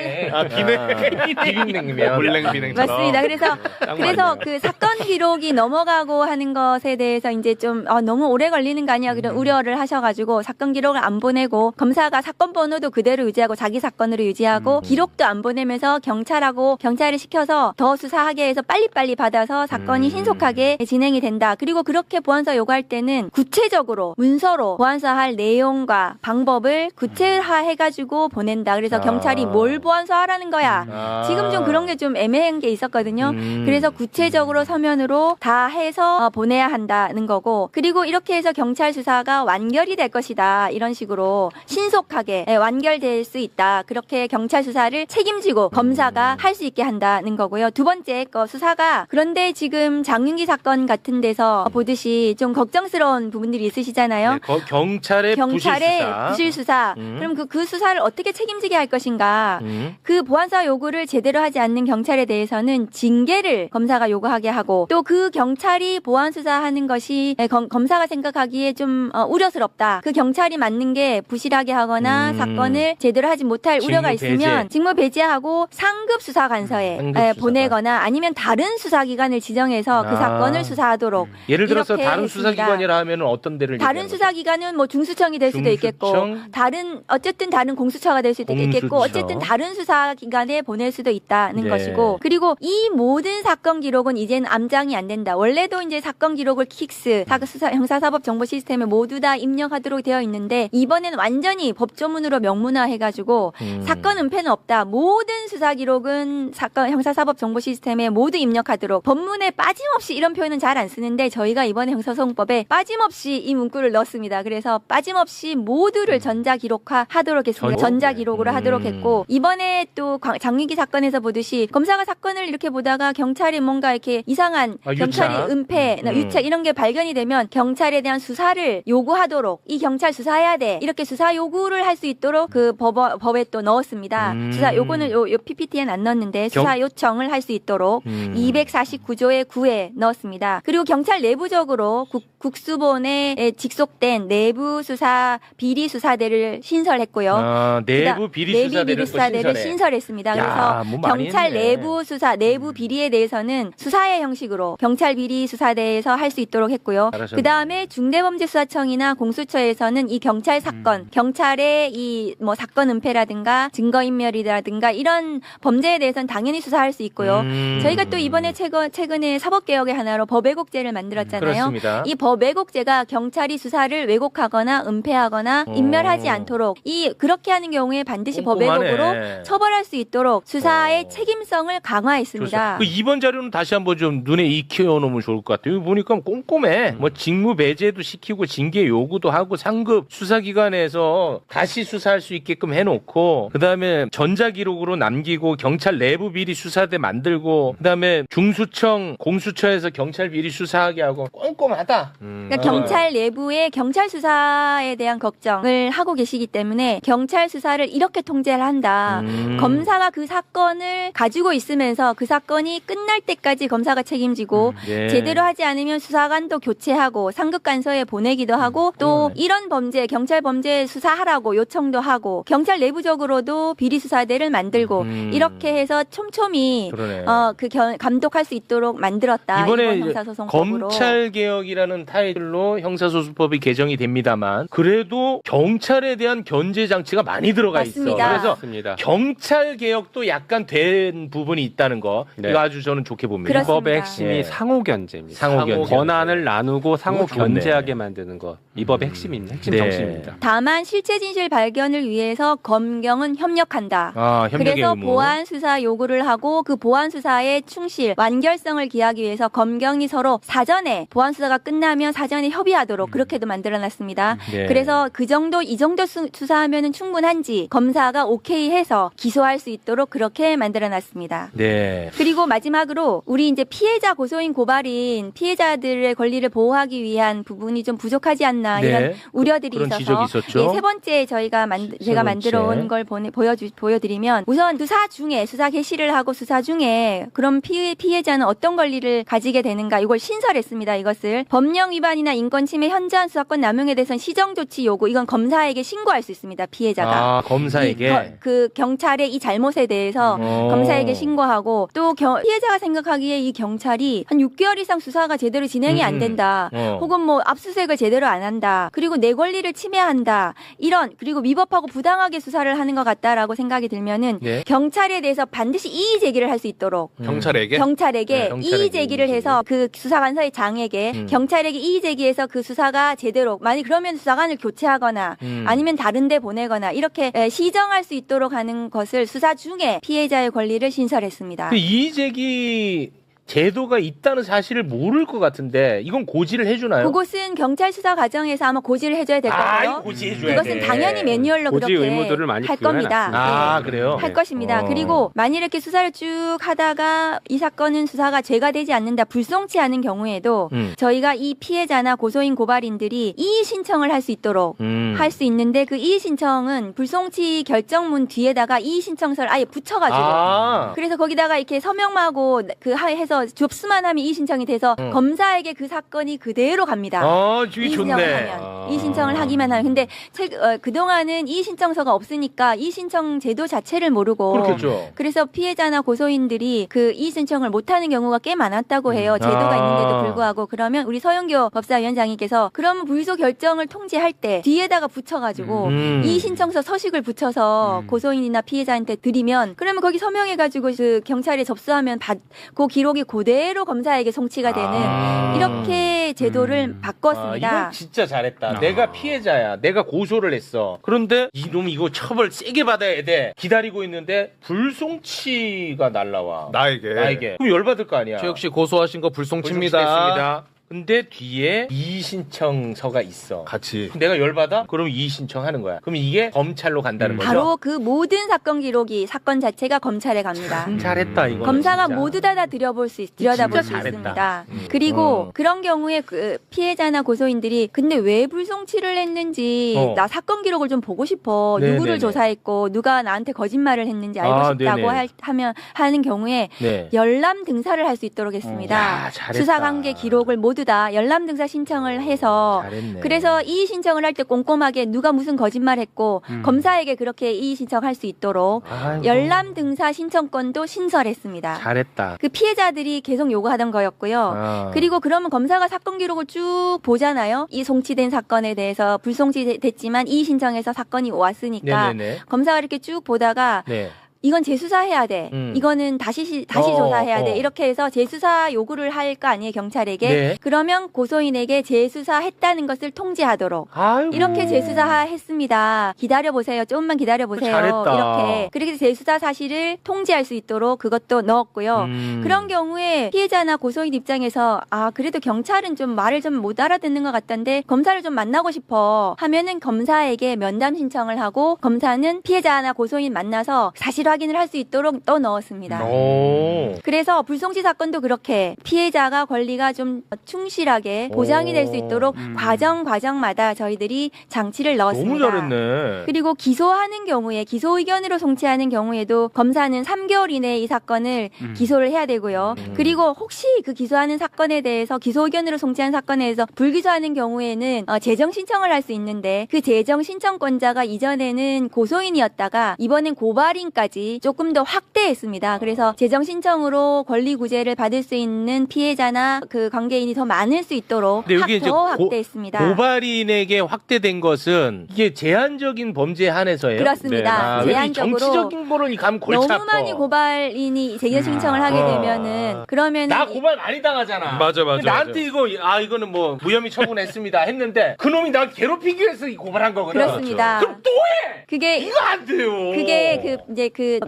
비빔냉면. 물냉 비냉처럼. 맞습니다. 그래서 그 사건 기록이 넘어가고 하는 것에 대해서 이제 좀 너무 오래 걸리는 거 아니야 그런 우려를 하셔가지고 사건 기록을 안 보내고 검사가 사건 번호도 그대로 유지하고 자기 사건으로 유지하고 기록도 안 보내면서 경찰을 시켜서 더 수사하게 해서 빨리빨리 받아서 사건이 신속하게 진행이 된다. 그리고 그렇게 보안서 요구할 때는 구체적으로 문서로 보안서할 내용과 방법을 구체화해가지고 보낸다. 그래서 경찰이 뭘 보안서하라는 거야. 지금 좀 그런 게 좀 애매한 게 있었거든요. 그래서 구체적으로 서면으로 다 해서 보내야 한다는 거고 그리고 이렇게 해서 경찰 수사가 완결이 될 것이다. 이런 식으로 신속하게 완결될 수 있다. 그렇게 경찰 수사를 책임지고 검사가 할 수 있게 한다는 거고요. 두 번째 거 수사가 그런데 지금 장윤기 사건 같은 데서 보듯이 좀 걱정스러운 부분들이 있으시잖아요. 네, 경찰의 부실 수사. 그럼 그 수사를 어떻게 책임지게 할 것인가? 그 보안사 요구를 제대로 하지 않는 경찰에 대해서는 징계를 검사가 요구하게 하고 또 그 경찰이 보안 수사하는 것이 검사가 생각하기에 좀 우려스럽다. 그 경찰이 맞는 게 부실하게 하거나 사건을 제대로 하지 못할 우려가 있으면 직무 배제하고 상급 수사관서에 보내거나 아니면 다른 수사기관을 지정해서 그 사건을 수사하도록. 예를 들어서 이렇게 다른 했습니다. 수사기관이라 하면 어떤 데를 다른 수사기관은 뭐 중수청이 될 수도 있겠고 어쨌든 다른 공수처가 될 수도 있겠고 어쨌든 다른 수사기관에 보낼 수도 있다는 네. 것이고 그리고 이 모든 사건 기록은 이제는 암장이 안 된다. 원래도 이제 사건 기록을 킥스 형사사법 정보 시스템에 모두 다 입력하도록 되어 있는데 이번에는 완전히 법조문으로 명문화해가지고 사건 은폐는 없다. 모든 수사 기록은 형사사법 정보 시스템에 모두 입력하도록 법문에 빠짐없이 이런 표현은 잘 안 쓰는데 저희가 이번에 형사소송법에 빠짐없이 이 문구를 넣었습니다. 그래서 빠짐없이 모두를 전자기록화하도록 했습니다. 전자기록으로 하도록 했고 이번에 또 장윤기 사건에서 보듯이 검사가 사건을 이렇게 보다가 경찰이 뭔가 이렇게 이상한 경찰이 은폐, 유착 이런 게 발견이 되면 경찰에 대한 수사를 요구하도록 이 경찰 수사해야 돼 이렇게 수사 요구를 할 수 있도록 그 법에 또 넣었습니다. 수사 요거는 요 PPT에는 안 넣었는데 수사 요청을 할 수 있도록 249조의 9에 넣었습니다. 그리고 경찰 내부적으로 국수본에 직속된 내부 수사 비리 수사대를 신설했고요. 내부 비리 수사대를 신설했습니다. 그래서 뭐 경찰 내부 수사, 내부 비리에 대해서는 수사의 형식으로 경찰 비리 수사대에서 할 수 있도록 했고요. 그 다음에 중대범죄수사청이나 공수처에서는 이 경찰 사건, 경찰의 이 뭐 사건 은폐라든가 증거인멸이라든가 이런 범죄에 대해서는 당연히 수사할 수 있고요. 저희가 또 이번에 최근에 사법개혁의 하나로 법왜곡죄를 만들었잖아요. 그렇습니다. 이 법왜곡죄가 경찰이 수사를 왜곡하거나 은폐하거나 인멸하지 않도록 그렇게 하는 경우에 반드시 법왜곡으로 처벌할 수 있도록 수사의 책임성을 강화했습니다. 그 이번 자료는 다시 한번 좀 눈에 익혀 놓으면 좋을 것 같아요. 여기 보니까 꼼꼼해. 뭐 직무 배제도 시키고 징계 요구도 하고 상급 수사기관에서 다시 수사할 수 있게끔 해놓고 그다음에 전자기록으로 남기고 경찰 내부 비리 수사대 만들고 그다음에 중수청 공수처에서 경찰 비리 수사하게 하고 꼼꼼하다. 그러니까 경찰 내부의 경찰 수사에 대한 걱정을 하고 계시기 때문에 경찰 수사를 이렇게 통제를 한다. 검사가 그 사건을 가지고 있으면서 그 사건이 끝날 때까지 검사가 책임지고 제대로 하지 않으면 수사관도 교체하고 상급관서에 보내기도 하고 또 이런 범죄 경찰 범죄 수사하라고 요청도 하고 경찰 내부적으로도 비리 수사대를 만들고 이렇게 해서 촘촘히 감독할 수 있도록 만들었다. 이번에 이번 형사소송법으로. 검찰개혁이라는 타이틀로 형사소송법이 개정이 됩니다만 그래도 경찰에 대한 견제 장치가 많이 들어가 맞습니다. 있어. 그래서 맞습니다. 경찰개혁도 약간 된 부분이 있다는 거 이거 아주 저는 좋게 봅니다. 그렇습니다. 이 법의 핵심이 상호 견제입니다. 상호 견제. 권한을 나누고 상호 그거 좋네. 견제하게 만드는 것. 이 법의 핵심 정신입니다. 다만 실체 진실 발견을 위해서 검경은 협력한다. 협력의 그래서 의무. 보안 수사 요구를 하고 그 보안 수사의 충실, 완결성을 기하기 위해서 검경이 서로 사전에 보안 수사가 끝나면 사전에 협의하도록 그렇게도 만들어놨습니다. 그래서 이 정도 수사하면은 충분한지 검사가 오케이 해서 기소할 수 있도록 그렇게 만들어놨습니다. 네. 그리고 마지막으로 우리 이제 피해자 고소인 고발인 피해자들의 권리를 보호하기 위한 부분이 좀 부족하지 않나 이런 우려들이 그런 있어서 지적이 있었죠. 세 번째 제가 만들어 온 걸 보여드리면 우선 수사 중에 수사 개시를 하고 수사 중에 그럼 피해자는 피해자는 어떤 권리를 가지게 되는가 이걸 신설했습니다. 이것을 법령 위반이나 인권 침해 현저한 수사권 남용에 대해서는 시정 조치 요구 이건 검사에게 신고할 수 있습니다. 피해자가. 아, 검사에게. 그 경찰의 이 잘못에 대해서 검사에게 신고하고 또 피해자가 생각하기에 이 경찰이 한 6개월 이상 수사가 제대로 진행이 안 된다. 혹은 뭐 압수수색을 제대로 안 한다. 그리고 내 권리를 침해한다. 이런 그리고 위법하고 부당하게 수사를 하는 것 같다라고 생각이 들면은 네. 경찰에 대해서 반드시 이의 제기를 할 수 있도록 경찰에게? 경찰에게 네, 이의 제기를 해서 그 수사관서의 장에게 경찰에게 이의 제기해서 그 수사가 제대로 만약 그러면 수사관을 교체하거나 아니면 다른 데 보내거나 이렇게 시정할 수 있도록 하는 것을 수사 중에 피해자의 권리를 신설했습니다. 그 이의제기 제도가 있다는 사실을 모를 것 같은데 이건 고지를 해주나요? 그것은 경찰 수사 과정에서 아마 고지를 해줘야 될 거고요. 이거 고지해줘야 그것은 돼. 당연히 매뉴얼로 고지 그렇게 의무들을 많이 할 겁니다. 아, 네. 그래요? 할 것입니다. 그리고 만일 이렇게 수사를 쭉 하다가 이 사건은 수사가 죄가 되지 않는다, 불송치 않은 경우에도 저희가 이 피해자나 고소인 고발인들이 이의 신청을 할 수 있도록 할 수 있는데 그 이의 신청은 불송치 결정문 뒤에다가 이의 신청서를 아예 붙여가지고 그래서 거기다가 이렇게 서명하고 해서 접수만 하면 이의 신청이 돼서 검사에게 그 사건이 그대로 갑니다. 주의 이의 신청을 좋네. 하면 이의 신청을 하기만 하면 근데 그동안은 이의 신청서가 없으니까 이의 신청 제도 자체를 모르고 그렇겠죠. 그래서 피해자나 고소인들이 그 이의 신청을 못하는 경우가 꽤 많았다고 해요. 제도가 있는데도 불구하고 그러면 우리 서영교 법사위원장님께서 그러면 불소 결정을 통지할 때 뒤에다가 붙여가지고 이의 신청서 서식을 붙여서 고소인이나 피해자한테 드리면 그러면 거기 서명해가지고 그 경찰에 접수하면 그 기록이 그대로 검사에게 송치가 되는 이렇게 제도를 바꿨습니다. 이건 진짜 잘했다. 내가 피해자야. 내가 고소를 했어. 그런데 이놈 이거 처벌 세게 받아야 돼. 기다리고 있는데 불송치가 날라와. 나에게. 그럼 열받을 거 아니야. 저 역시 고소하신 거 불송치입니다. 불송치됐습니다. 근데 뒤에 이의 신청서가 있어. 같이. 내가 열받아? 그럼 이의 신청하는 거야. 그럼 이게 검찰로 간다는 거죠. 바로 그 모든 사건 기록이 사건 자체가 검찰에 갑니다. 잘했다 이거. 검사가 모두 다 들여다볼 수 있습니다. 그리고 그런 경우에 그 피해자나 고소인들이 근데 왜 불송치를 했는지 나 사건 기록을 좀 보고 싶어. 네네네. 누구를 조사했고 누가 나한테 거짓말을 했는지 알고 싶다고 하는 경우에 열람 등사를 할 수 있도록 했습니다. 야, 잘했다. 수사관계 기록을 모두 다 열람 등사 신청을 해서 잘했네. 그래서 이의 신청을 할 때 꼼꼼하게 누가 무슨 거짓말했고 검사에게 그렇게 이의 신청할 수 있도록 열람 등사 신청권도 신설했습니다. 잘했다. 그 피해자들이 계속 요구하던 거였고요. 그리고 그러면 검사가 사건 기록을 쭉 보잖아요. 이 송치된 사건에 대해서 불송치됐지만 이의 신청해서 사건이 왔으니까 네네네. 검사가 이렇게 쭉 보다가 이건 재수사해야 돼. 이거는 다시 조사해야 돼. 이렇게 해서 재수사 요구를 할 거 아니에요, 경찰에게. 네. 그러면 고소인에게 재수사했다는 것을 통지하도록. 이렇게 재수사했습니다. 기다려보세요. 조금만 기다려보세요. 잘했다. 이렇게. 그렇게 재수사 사실을 통지할 수 있도록 그것도 넣었고요. 그런 경우에 피해자나 고소인 입장에서 그래도 경찰은 좀 말을 좀 못 알아듣는 것 같던데 검사를 좀 만나고 싶어 하면은 검사에게 면담 신청을 하고 검사는 피해자나 고소인 만나서 사실 확인을 할 수 있도록 또 넣었습니다. 그래서 불송치 사건도 그렇게 피해자가 권리가 좀 충실하게 보장이 될 수 있도록 과정마다 저희들이 장치를 넣었습니다. 너무 잘했네. 그리고 기소하는 경우에 기소 의견으로 송치하는 경우에도 검사는 3개월 이내에 이 사건을 기소를 해야 되고요. 그리고 혹시 그 기소하는 사건에 대해서 기소 의견으로 송치한 사건에 대해서 불기소하는 경우에는 재정 신청을 할 수 있는데 그 재정 신청권자가 이전에는 고소인이었다가 이번엔 고발인까지 조금 더 확대했습니다. 그래서 재정 신청으로 권리 구제를 받을 수 있는 피해자나 그 관계인이 더 많을 수 있도록 근데 여기 이제 더 확대했습니다. 고발인에게 확대된 것은 이게 제한적인 범죄에 한해서예요. 그렇습니다. 제한적으로 정치적인 거론이 가면 골치 아파. 너무 많이 고발인이 재정 신청을 하게 되면은 그러면 나 고발 많이 당하잖아. 맞아. 나한테 이거는 뭐 무혐의 처분했습니다 했는데 그놈이 나 괴롭히기 위해서 고발한 거거든. 그렇습니다. 그럼 또 해. 그게 이거 안 돼요. 그게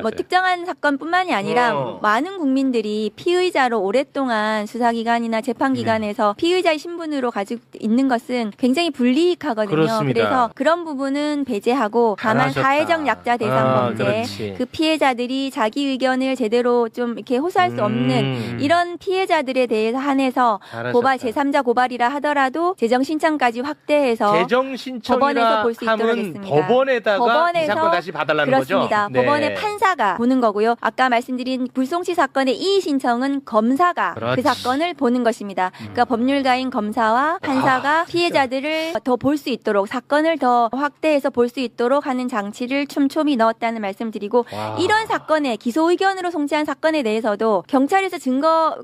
뭐 특정한 사건뿐만이 아니라 많은 국민들이 피의자로 오랫동안 수사기관이나 재판기관에서 피의자의 신분으로 가지고 있는 것은 굉장히 불이익하거든요. 그렇습니다. 그래서 그런 부분은 배제하고 다만 잘하셨다. 사회적 약자 대상 범죄 그렇지. 그 피해자들이 자기 의견을 제대로 좀 이렇게 호소할 수 없는 이런 피해자들에 대해서 한해서 잘하셨다. 고발 제3자 고발이라 하더라도 재정 신청까지 확대해서 재정 신청이라 법원에서 볼 수 있도록 하면 했습니다. 법원에다가 이 사건 다시 봐달라는 그렇습니다. 거죠? 네. 법원에 판사가 보는 거고요. 아까 말씀드린 불송치 사건의 이의 신청은 검사가 그 그렇지. 사건을 보는 것입니다. 그러니까 법률가인 검사와 판사가 피해자들을 더 볼 수 있도록 사건을 더 확대해서 볼 수 있도록 하는 장치를 촘촘히 넣었다는 말씀드리고 이런 사건에 기소 의견으로 송치한 사건에 대해서도 경찰에서 증거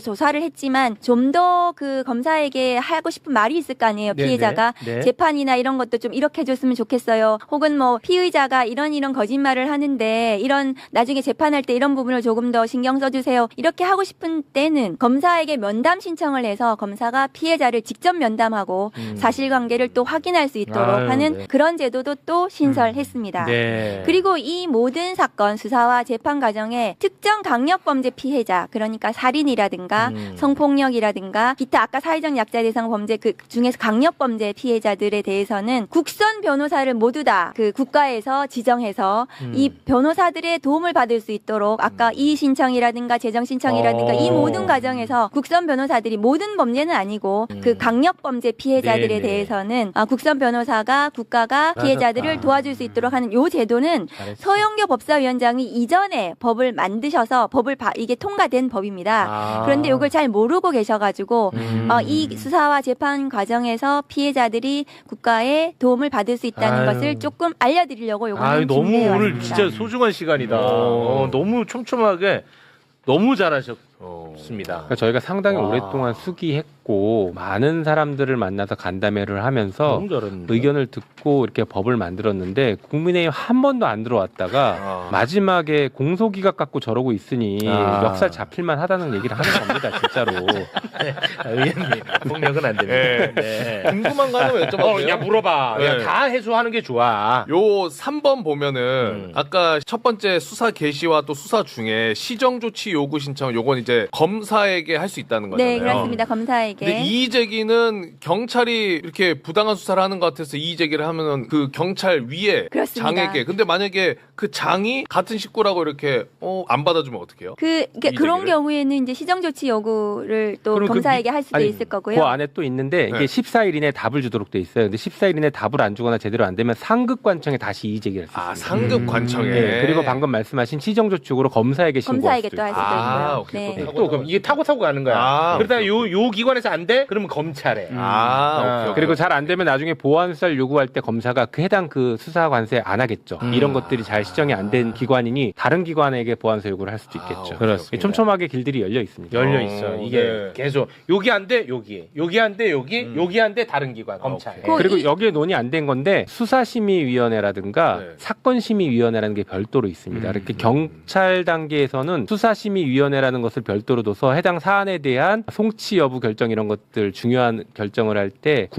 조사를 했지만 좀 더 그 검사에게 하고 싶은 말이 있을 거 아니에요. 네네. 피해자가 네. 재판이나 이런 것도 좀 이렇게 해줬으면 좋겠어요. 혹은 뭐 피의자가 이런 거짓말을 하는데 이런 나중에 재판할 때 이런 부분을 조금 더 신경 써주세요. 이렇게 하고 싶은 때는 검사에게 면담 신청을 해서 검사가 피해자를 직접 면담하고 사실관계를 또 확인할 수 있도록 아유, 하는 네. 그런 제도도 또 신설했습니다. 네. 그리고 이 모든 사건 수사와 재판 과정에 특정 강력범죄 피해자 그러니까 살인이라든가 성폭력이라든가 기타 아까 사회적 약자 대상 범죄 그 중에서 강력범죄 피해자들에 대해서는 국선 변호사를 모두 다 그 국가에서 지정해서 이 변호사들의 도움을 받을 수 있도록 아까 이의 신청이라든가 재정 신청이라든가 이 모든 과정에서 국선 변호사들이 모든 범죄는 아니고 그 강력범죄 피해자들에 네네. 대해서는 국선 변호사가 국가가 피해자들을 도와줄 수 있도록 하는 요 제도는 서영교 법사위원장이 이전에 법을 만드셔서 이게 통과된 법입니다. 그런데 이걸 잘 모르고 계셔가지고 이 수사와 재판 과정에서 피해자들이 국가의 도움을 받을 수 있다는 것을 조금 알려드리려고 요거는 너무 준비해 오늘 왔습니다. 진짜 소중한 시간이다. 너무 촘촘하게 너무 잘하셨습니다. 그러니까 저희가 상당히 오랫동안 수기했고 많은 사람들을 만나서 간담회를 하면서 너무 잘했는데. 의견을 듣고 이렇게 법을 만들었는데 국민의힘 한 번도 안 들어왔다가 마지막에 공소기각 갖고 저러고 있으니 역살 잡힐만 하다는 얘기를 하는 겁니다. 진짜로. 의원님 폭력은 안 됩니다. 네. 궁금한 거 하나만 여쭤봐도 야 물어봐. 네. 야, 다 해소하는 게 좋아. 요 3번 보면은 아까 첫 번째 수사 개시와 또 수사 중에 시정 조치 요구 신청 요건 이제 검사에게 할 수 있다는 거잖아요. 네, 그렇습니다. 검사에게. 근데 이의 제기는 경찰이 이렇게 부당한 수사를 하는 것 같아서 이의 제기를 하면은 그 경찰 위에 그렇습니다. 장에게 근데 만약에 그 장이 같은 식구라고 이렇게 안 받아주면 어떡해요? 그런 경우에는 이제 시정조치 요구를 또 그럼 검사에게 할 수도 아니, 있을 거고요. 그 안에 또 있는데 이게 네. 14일 이내에 답을 주도록 돼 있어요. 근데 14일 이내에 답을 안 주거나 제대로 안 되면 상급관청에 다시 이의 제기를 할 수 있습니다. 상급 관청에. 네, 그리고 방금 말씀하신 시정조치용으로 검사에게 신고할 검사에게 수도 또 할 있어요. 수도 있고요. 오케이. 네. 또 그럼 이게 타고 가는 거야. 그러다가 요 기관에서 안 돼? 그러면 검찰에. 오케이. 그리고 잘 안 되면 나중에 보완 수사를 요구할 때 검사가 그 해당 그 수사 관세 안 하겠죠. 이런 것들이 잘 시정이 안 된 기관이니 다른 기관에게 보완 수사 요구를 할 수도 있겠죠. 그렇습니다. 촘촘하게 길들이 열려 있습니다. 열려 있어. 이게 네. 계속 여기 안 돼, 여기 안 돼, 여기 안 돼, 다른 기관 검찰. 그리고 여기에 논의 안 된 건데 수사심의위원회라든가 네. 사건심의위원회라는 게 별도로 있습니다. 이렇게 경찰 단계에서는 수사심의위원회라는 것을 별도로 둬서 해당 사안에 대한 송치 여부 결정 이런 것들 중요한 결정을 할 때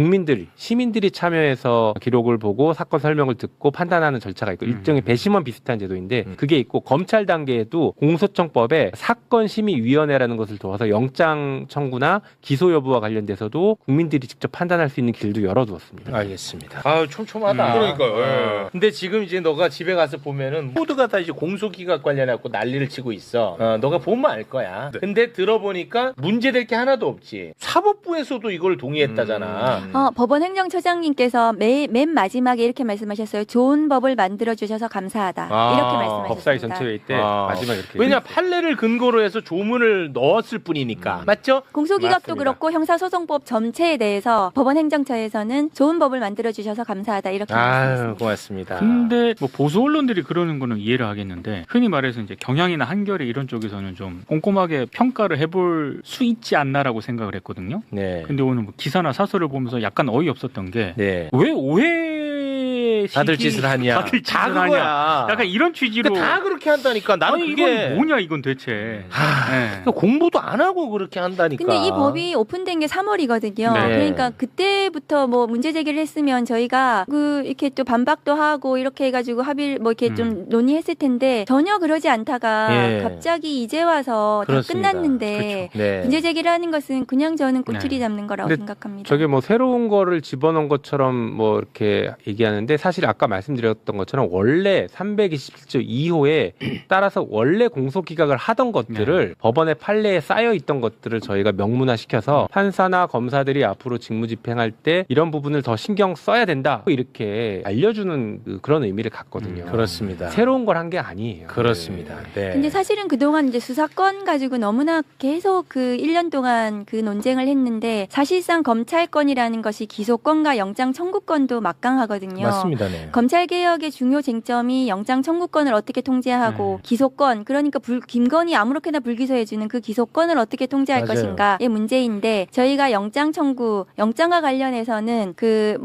시민들이 참여해서 기록을 보고 사건 설명을 듣고 판단하는 절차가 있고 일종의 배심원 비슷한 제도인데 그게 있고 검찰 단계에도 공소청법에 사건심의위원회라는 것을 두어서 영장 청구나 기소 여부와 관련돼서도 국민들이 직접 판단할 수 있는 길도 열어두었습니다. 알겠습니다. 촘촘하다. 그러니까요. 근데 지금 이제 너가 집에 가서 보면은 모두가 다 이제 공소기각 관련해갖고 난리를 치고 있어. 너가 보면 알 거야. 근데 들어보니까 문제될 게 하나도 없지. 사법부에서도 이걸 동의했다잖아. 법원 행정처장님께서 맨 마지막에 이렇게 말씀하셨어요. 좋은 법을 만들어 주셔서 감사하다. 이렇게 말씀하셨습니다. 법사위 전체 회의 때 마지막 이렇게 왜냐 판례를 근거로 해서 조문을 넣었을 뿐이니까. 맞죠? 공소기각도 맞습니다. 그렇고 형사소송법 전체에 대해서 법원 행정처에서는 좋은 법을 만들어 주셔서 감사하다. 이렇게 말씀하셨습니다. 고맙습니다. 근데 뭐 보수 언론들이 그러는 거는 이해를 하겠는데 흔히 말해서 이제 경향이나 한겨레 이런 쪽에서는 좀 꼼꼼하게 평가를 해볼 수 있지 않나라고 생각을 했거든요. 네. 근데 오늘 뭐 기사나 사설을 보면서 약간 어이없었던 게 네. 왜 오해 다들 짓을 하냐. 다들 짓을 다 하냐. 그거야. 약간 이런 취지로 그러니까 다 그렇게 한다니까. 나는 아니, 그게 이건 뭐냐 이건 대체. 네. 공부도 안 하고 그렇게 한다니까. 근데 이 법이 오픈된 게 3월이거든요. 네. 그러니까 그때부터 뭐 문제 제기를 했으면 저희가 이렇게 또 반박도 하고 이렇게 해가지고 합의를 뭐 이렇게 좀 논의했을 텐데 전혀 그러지 않다가 예. 갑자기 이제 와서 그렇습니다. 다 끝났는데 네. 문제 제기를 하는 것은 그냥 저는 꼬투리 잡는 거라고 근데 생각합니다. 저게 뭐 새로운 거를 집어넣은 것처럼 뭐 이렇게 얘기하는데 사실 아까 말씀드렸던 것처럼 원래 327조 2호에 따라서 원래 공소기각을 하던 것들을 법원의 판례에 쌓여 있던 것들을 저희가 명문화시켜서 판사나 검사들이 앞으로 직무집행할 때 이런 부분을 더 신경 써야 된다 이렇게 알려주는 그런 의미를 갖거든요. 그렇습니다. 새로운 걸 한 게 아니에요. 그렇습니다. 네. 근데 사실은 그동안 이제 수사권 가지고 너무나 계속 그 1년 동안 그 논쟁을 했는데 사실상 검찰권이라는 것이 기소권과 영장 청구권도 막강하거든요. 맞습니다. 네. 검찰개혁의 중요 쟁점이 영장 청구권을 어떻게 통제하고 기소권, 그러니까 김건희 아무렇게나 불기소해주는 그 기소권을 어떻게 통제할 맞아요. 것인가의 문제인데 저희가 영장 청구, 영장과 관련해서는 그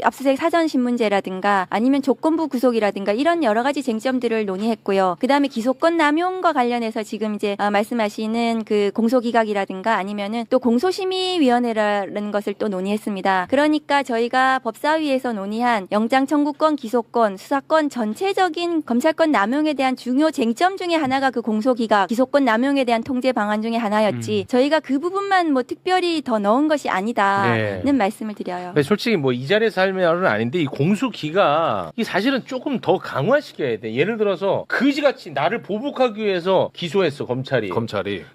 압수수색 사전신문제라든가 아니면 조건부 구속이라든가 이런 여러 가지 쟁점들을 논의했고요. 그 다음에 기소권 남용과 관련해서 지금 이제 말씀하시는 그 공소기각이라든가 아니면은 또 공소심의위원회라는 것을 또 논의했습니다. 그러니까 저희가 법사위에서 논의한 영장 청구권, 기소권, 수사권 전체적인 검찰권 남용에 대한 중요 쟁점 중에 하나가 그 공소기각, 기소권 남용에 대한 통제 방안 중에 하나였지 저희가 그 부분만 뭐 특별히 더 넣은 것이 아니다는 네. 말씀을 드려요. 솔직히 뭐 이 자리에서 할 말은 아닌데 이 공소기각 이 사실은 조금 더 강화시켜야 돼. 예를 들어서 그지같이 나를 보복하기 위해서 기소했어 검찰이.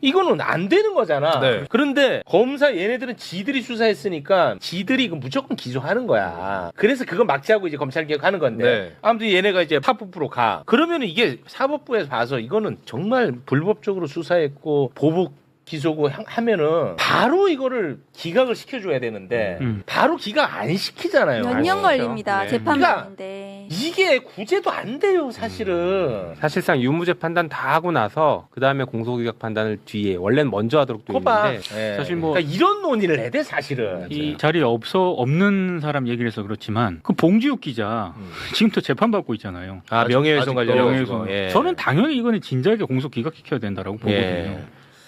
이거는 안 되는 거잖아. 네. 그런데 검사 얘네들은 지들이 수사했으니까 지들이 이거 무조건 기소하는 거야. 그래서 그거 막지하고 이제 검찰개혁하는 건데 네. 아무튼 얘네가 이제 사법부로 가. 그러면 이게 사법부에서 봐서 이거는 정말 불법적으로 수사했고 보복 기소고 하면은 바로 이거를 기각을 시켜줘야 되는데 바로 기각 안 시키잖아요. 몇 년 걸립니다. 네. 재판받는데. 이게 구제도 안 돼요, 사실은. 사실상 유무죄 판단 다 하고 나서 그 다음에 공소기각 판단을 뒤에 원래는 먼저 하도록 되어 거봐. 있는데 예. 사실 뭐 그러니까 이런 논의를 해야 돼, 사실은. 이 자리에 없는 사람 얘기를 해서 그렇지만 그 봉지욱 기자 지금도 재판받고 있잖아요. 아, 명예훼손 관련해서. 명예훼손. 예. 저는 당연히 이거는 진작에 공소 기각시켜야 된다라고 보거든요. 예.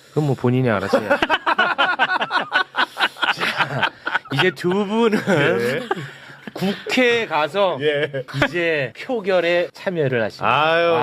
그건 뭐 본인이 알아서 해요. 자, 이제 두 분은 국회에 가서 이제 표결에 참여를 하십니다. 아유.